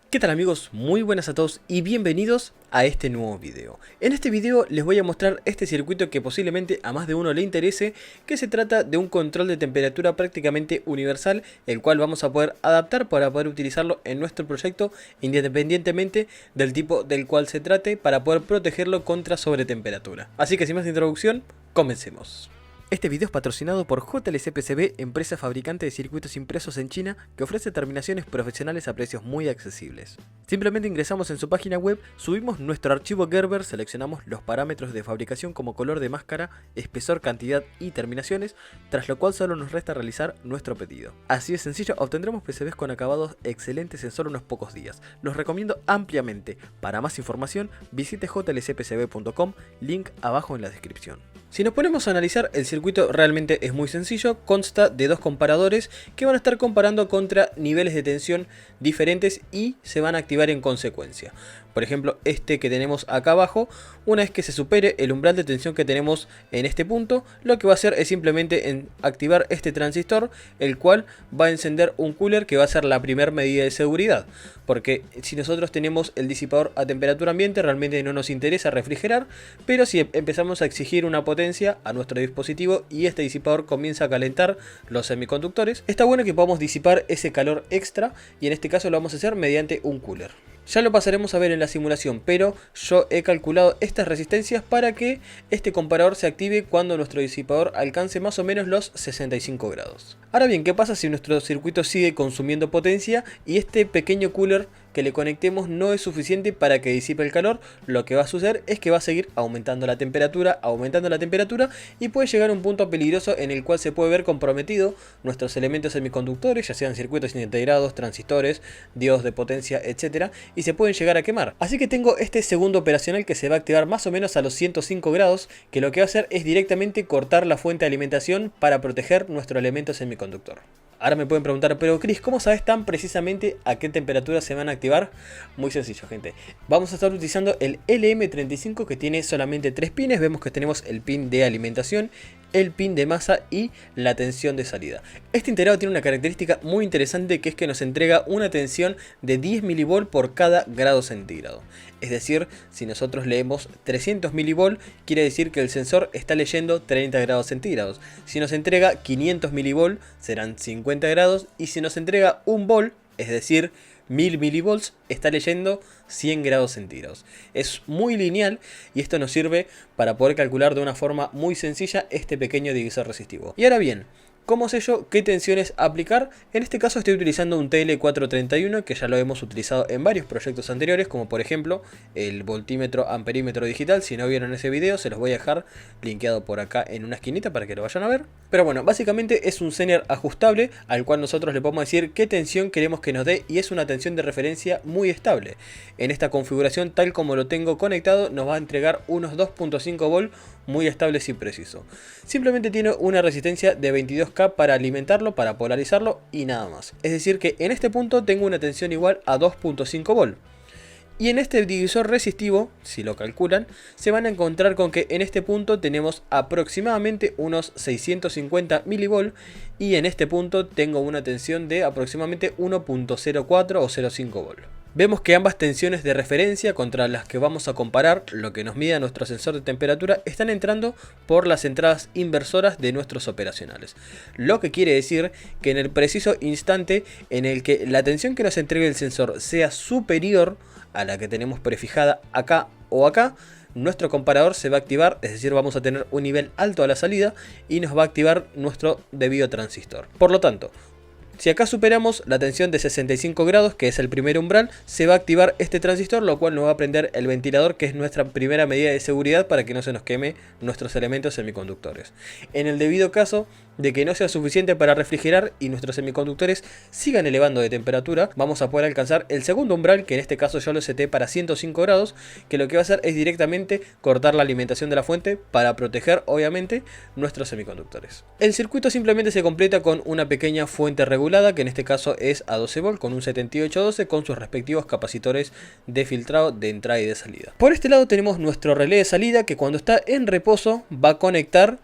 ¿Qué tal amigos? Muy buenas a todos y bienvenidos a este nuevo video. En este video les voy a mostrar este circuito que posiblemente a más de uno le interese, que se trata de un control de temperatura prácticamente universal, el cual vamos a poder adaptar para poder utilizarlo en nuestro proyecto independientemente del tipo del cual se trate, para poder protegerlo contra sobretemperatura. Así que sin más introducción, comencemos. Este video es patrocinado por JLC PCB, empresa fabricante de circuitos impresos en China que ofrece terminaciones profesionales a precios muy accesibles. Simplemente ingresamos en su página web, subimos nuestro archivo Gerber, seleccionamos los parámetros de fabricación como color de máscara, espesor, cantidad y terminaciones, tras lo cual solo nos resta realizar nuestro pedido. Así de sencillo, obtendremos PCBs con acabados excelentes en solo unos pocos días. Los recomiendo ampliamente. Para más información, visite jlcpcb.com, link abajo en la descripción. Si nos ponemos a analizar, el circuito realmente es muy sencillo, consta de dos comparadores que van a estar comparando contra niveles de tensión diferentes y se van a activar en consecuencia. Por ejemplo, este que tenemos acá abajo, una vez que se supere el umbral de tensión que tenemos en este punto, lo que va a hacer es simplemente activar este transistor, el cual va a encender un cooler que va a ser la primera medida de seguridad. Porque si nosotros tenemos el disipador a temperatura ambiente, realmente no nos interesa refrigerar, pero si empezamos a exigir una potencia a nuestro dispositivo y este disipador comienza a calentar los semiconductores, está bueno que podamos disipar ese calor extra y en este caso lo vamos a hacer mediante un cooler. Ya lo pasaremos a ver en la simulación, pero yo he calculado estas resistencias para que este comparador se active cuando nuestro disipador alcance más o menos los 65 grados. Ahora bien, ¿qué pasa si nuestro circuito sigue consumiendo potencia y este pequeño cooler que le conectemos no es suficiente para que disipe el calor? Lo que va a suceder es que va a seguir aumentando la temperatura y puede llegar a un punto peligroso en el cual se puede ver comprometido nuestros elementos semiconductores, ya sean circuitos integrados, transistores, diodos de potencia, etc. y se pueden llegar a quemar. Así que tengo este segundo operacional que se va a activar más o menos a los 105 grados, que lo que va a hacer es directamente cortar la fuente de alimentación para proteger nuestro elemento semiconductor. Ahora me pueden preguntar, pero Chris, ¿cómo sabes tan precisamente a qué temperatura se van a activar? Muy sencillo, gente. Vamos a estar utilizando el LM35 que tiene solamente 3 pines. Vemos que tenemos el pin de alimentación, el pin de masa y la tensión de salida. Este integrado tiene una característica muy interesante, que es que nos entrega una tensión de 10 mV por cada grado centígrado. Es decir, si nosotros leemos 300 mV, quiere decir que el sensor está leyendo 30 grados centígrados. Si nos entrega 500 mV, serán 50 grados. Y si nos entrega 1 volt, es decir, 1000 mV, está leyendo 100 grados centígrados. Es muy lineal y esto nos sirve para poder calcular de una forma muy sencilla este pequeño divisor resistivo. Y ahora bien, ¿cómo sé yo qué tensiones aplicar? En este caso estoy utilizando un TL431 que ya lo hemos utilizado en varios proyectos anteriores, como por ejemplo el voltímetro amperímetro digital. Si no vieron ese video, se los voy a dejar linkeado por acá en una esquinita para que lo vayan a ver. Pero bueno, básicamente es un Zener ajustable al cual nosotros le podemos decir qué tensión queremos que nos dé, y es una tensión de referencia muy estable. En esta configuración, tal como lo tengo conectado, nos va a entregar unos 2.5 volt muy estables y preciso. Simplemente tiene una resistencia de 22K para alimentarlo, para polarizarlo y nada más. Es decir que en este punto tengo una tensión igual a 2.5 volt. Y en este divisor resistivo, si lo calculan, se van a encontrar con que en este punto tenemos aproximadamente unos 650 mV y en este punto tengo una tensión de aproximadamente 1.04 o 0.5 volt. Vemos que ambas tensiones de referencia contra las que vamos a comparar lo que nos mide nuestro sensor de temperatura están entrando por las entradas inversoras de nuestros operacionales. Lo que quiere decir que en el preciso instante en el que la tensión que nos entregue el sensor sea superior a la que tenemos prefijada acá o acá, nuestro comparador se va a activar, es decir, vamos a tener un nivel alto a la salida y nos va a activar nuestro debido transistor. Por lo tanto, si acá superamos la tensión de 65 grados, que es el primer umbral, se va a activar este transistor, lo cual nos va a prender el ventilador, que es nuestra primera medida de seguridad para que no se nos queme nuestros elementos semiconductores. En el debido caso de que no sea suficiente para refrigerar y nuestros semiconductores sigan elevando de temperatura, vamos a poder alcanzar el segundo umbral, que en este caso yo lo seté para 105 grados, que lo que va a hacer es directamente cortar la alimentación de la fuente para proteger obviamente nuestros semiconductores. El circuito simplemente se completa con una pequeña fuente regulada, que en este caso es a 12 volt con un 7812 con sus respectivos capacitores de filtrado de entrada y de salida. Por este lado tenemos nuestro relé de salida, que cuando está en reposo va a conectar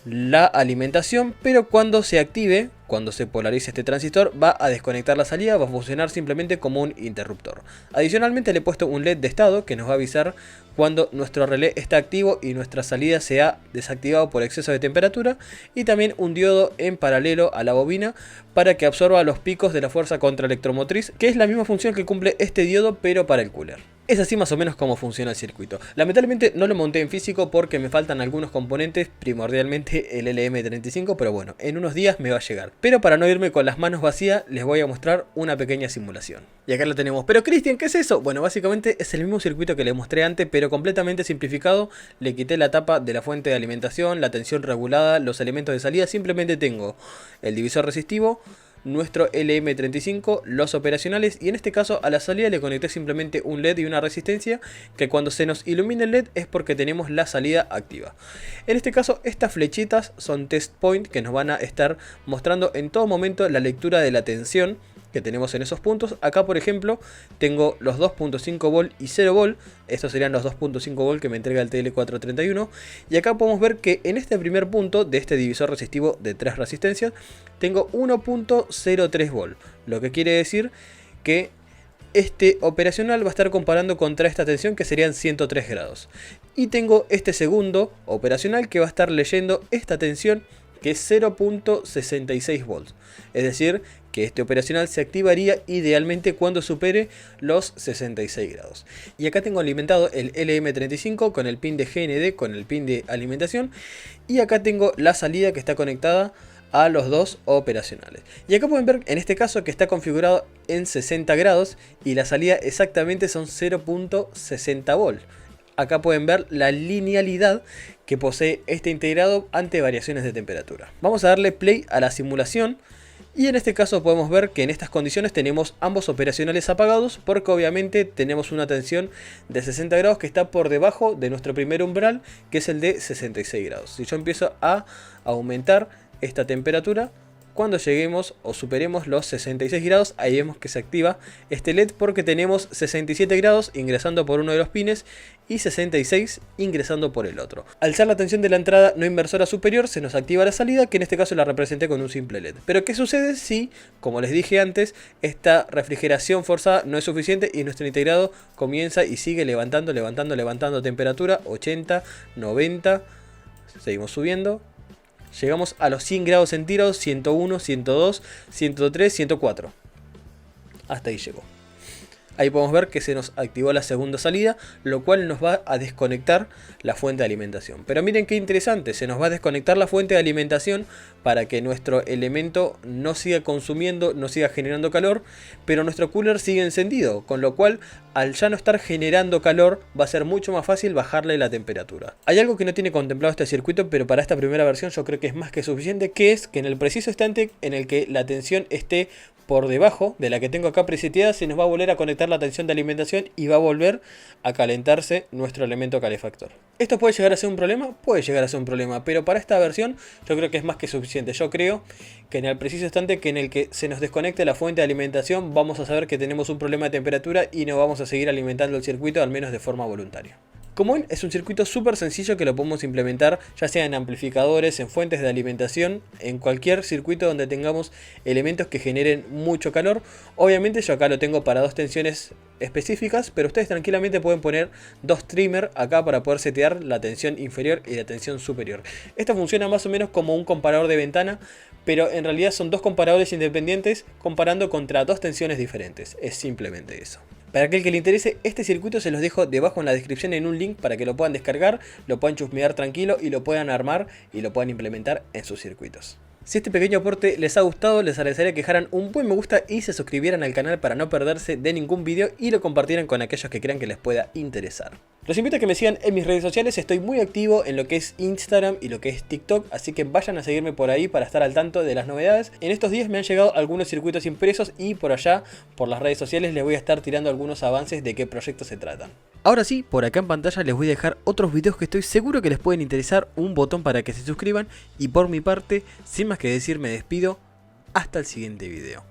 la alimentación, pero cuando se active, cuando se polarice este transistor, va a desconectar la salida, va a funcionar simplemente como un interruptor. Adicionalmente le he puesto un LED de estado que nos va a avisar cuando nuestro relé está activo y nuestra salida se ha desactivado por exceso de temperatura, y también un diodo en paralelo a la bobina para que absorba los picos de la fuerza contraelectromotriz, que es la misma función que cumple este diodo pero para el cooler. Es así más o menos como funciona el circuito. Lamentablemente no lo monté en físico porque me faltan algunos componentes, primordialmente el LM35, pero bueno, en unos días me va a llegar. Pero para no irme con las manos vacías, les voy a mostrar una pequeña simulación. Y acá lo tenemos. Pero Cristian, ¿qué es eso? Bueno, básicamente es el mismo circuito que les mostré antes, pero completamente simplificado. Le quité la tapa de la fuente de alimentación, la tensión regulada, los elementos de salida. Simplemente tengo el divisor resistivo, nuestro LM35, los operacionales, y en este caso a la salida le conecté simplemente un LED y una resistencia, que cuando se nos ilumine el LED es porque tenemos la salida activa. En este caso estas flechitas son test point que nos van a estar mostrando en todo momento la lectura de la tensión que tenemos en esos puntos. Acá por ejemplo tengo los 2.5 volt y 0 volt, estos serían los 2.5 volt que me entrega el TL431, y acá podemos ver que en este primer punto de este divisor resistivo de 3 resistencias tengo 1.03 volt, lo que quiere decir que este operacional va a estar comparando contra esta tensión, que serían 103 grados, y tengo este segundo operacional que va a estar leyendo esta tensión, que es 0.66 volts, es decir que este operacional se activaría idealmente cuando supere los 66 grados. Y acá tengo alimentado el LM35 con el pin de GND, con el pin de alimentación, y acá tengo la salida que está conectada a los dos operacionales. Y acá pueden ver en este caso que está configurado en 60 grados y la salida exactamente son 0.60 volt. Acá pueden ver la linealidad que posee este integrado ante variaciones de temperatura. Vamos a darle play a la simulación. Y en este caso podemos ver que en estas condiciones tenemos ambos operacionales apagados, porque obviamente tenemos una tensión de 60 grados que está por debajo de nuestro primer umbral, que es el de 66 grados. Si yo empiezo a aumentar esta temperatura, cuando lleguemos o superemos los 66 grados, ahí vemos que se activa este LED, porque tenemos 67 grados ingresando por uno de los pines y 66 ingresando por el otro. Al ser la tensión de la entrada no inversora superior, se nos activa la salida, que en este caso la representé con un simple LED. Pero ¿qué sucede si, como les dije antes, esta refrigeración forzada no es suficiente y nuestro integrado comienza y sigue levantando temperatura, 80, 90, seguimos subiendo? Llegamos a los 100 grados centígrados, 101, 102, 103, 104. Hasta ahí llegó. Ahí podemos ver que se nos activó la segunda salida, lo cual nos va a desconectar la fuente de alimentación. Pero miren qué interesante, se nos va a desconectar la fuente de alimentación para que nuestro elemento no siga consumiendo, no siga generando calor, pero nuestro cooler sigue encendido, con lo cual al ya no estar generando calor va a ser mucho más fácil bajarle la temperatura. Hay algo que no tiene contemplado este circuito, pero para esta primera versión yo creo que es más que suficiente, que es que en el preciso instante en el que la tensión esté por debajo de la que tengo acá preseteada, se nos va a volver a conectar la tensión de alimentación y va a volver a calentarse nuestro elemento calefactor. ¿Esto puede llegar a ser un problema? Puede llegar a ser un problema, pero para esta versión yo creo que es más que suficiente. Yo creo que en el preciso instante que en el que se nos desconecte la fuente de alimentación, vamos a saber que tenemos un problema de temperatura y no vamos a seguir alimentando el circuito, al menos de forma voluntaria. Como ven, es un circuito súper sencillo que lo podemos implementar ya sea en amplificadores, en fuentes de alimentación, en cualquier circuito donde tengamos elementos que generen mucho calor. Obviamente yo acá lo tengo para dos tensiones específicas, pero ustedes tranquilamente pueden poner dos trimmer acá para poder setear la tensión inferior y la tensión superior. Esto funciona más o menos como un comparador de ventana, pero en realidad son dos comparadores independientes comparando contra dos tensiones diferentes. Es simplemente eso. Para aquel que le interese, este circuito se los dejo debajo en la descripción en un link para que lo puedan descargar, lo puedan chusmear tranquilo y lo puedan armar y lo puedan implementar en sus circuitos. Si este pequeño aporte les ha gustado, les agradecería que dejaran un buen me gusta y se suscribieran al canal para no perderse de ningún vídeo y lo compartieran con aquellos que crean que les pueda interesar. Los invito a que me sigan en mis redes sociales, estoy muy activo en lo que es Instagram y lo que es TikTok, así que vayan a seguirme por ahí para estar al tanto de las novedades. En estos días me han llegado algunos circuitos impresos y por allá, por las redes sociales, les voy a estar tirando algunos avances de qué proyectos se tratan. Ahora sí, por acá en pantalla les voy a dejar otros videos que estoy seguro que les pueden interesar, un botón para que se suscriban y por mi parte, sin más que decir, me despido, hasta el siguiente video.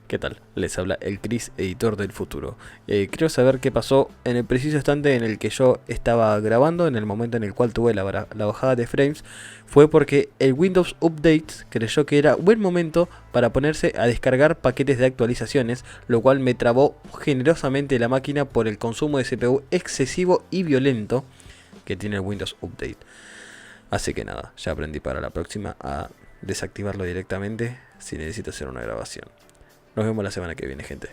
¿Qué tal? Les habla el Chris, editor del futuro. Quiero saber qué pasó en el preciso instante en el que yo estaba grabando, en el momento en el cual tuve la bajada de frames. Fue porque el Windows Update creyó que era buen momento para ponerse a descargar paquetes de actualizaciones, lo cual me trabó generosamente la máquina por el consumo de CPU excesivo y violento que tiene el Windows Update. Así que nada, ya aprendí para la próxima a desactivarlo directamente si necesito hacer una grabación. Nos vemos la semana que viene, gente.